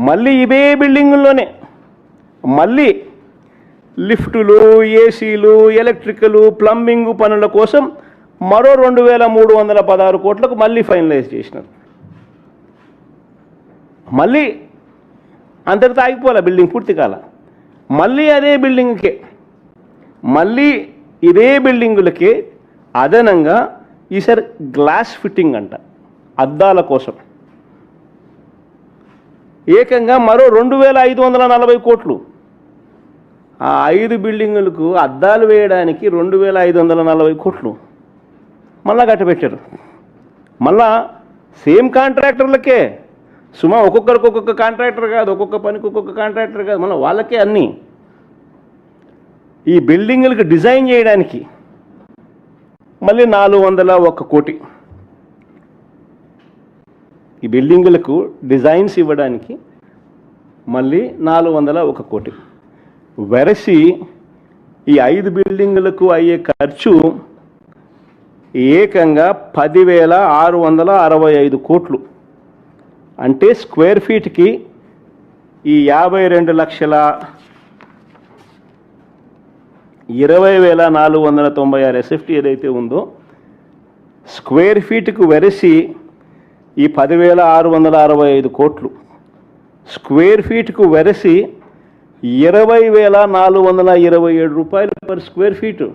మళ్ళీ ఇవే బిల్డింగుల్లోనే మళ్ళీ లిఫ్టులు, ఏసీలు, ఎలక్ట్రికలు, ప్లంబింగ్ పనుల కోసం మరో 2316 కోట్లకు మళ్ళీ ఫైనలైజ్ చేసినారు. మళ్ళీ అంతటితో ఆగిపోలే, బిల్డింగ్ పూర్తి కాల. మళ్ళీ అదే బిల్డింగ్కే, మళ్ళీ ఇదే బిల్డింగులకే అదనంగా ఈసారి గ్లాస్ ఫిట్టింగ్ అంట, అద్దాల కోసం ఏకంగా మరో 2540 కోట్లు. ఆ 5 బిల్డింగులకు అద్దాలు వేయడానికి 2540 కోట్లు మళ్ళా కట్టబెట్టారు. మళ్ళా సేమ్ కాంట్రాక్టర్లకే, సుమా ఒక్కొక్కరికి ఒక్కొక్క కాంట్రాక్టర్ కాదు, ఒక్కొక్క పనికి ఒక్కొక్క కాంట్రాక్టర్ కాదు, మళ్ళీ వాళ్ళకే అన్నీ. ఈ బిల్డింగులకు డిజైన్ చేయడానికి మళ్ళీ 401 కోటి. ఈ బిల్డింగులకు డిజైన్స్ ఇవ్వడానికి మళ్ళీ 401 కోటి. వెరసి ఈ 5 బిల్డింగులకు అయ్యే ఖర్చు ఏకంగా 10,665 కోట్లు. అంటే స్క్వేర్ ఫీట్కి ఈ 52,20,496 ఎస్ఎఫ్టీ ఏదైతే ఉందో, స్క్వేర్ ఫీట్కు వెరసి ఈ 10,665 కోట్లు, స్క్వేర్ ఫీట్కు వెరసి 20,427 రూపాయలు పర్ స్క్వేర్ ఫీటు.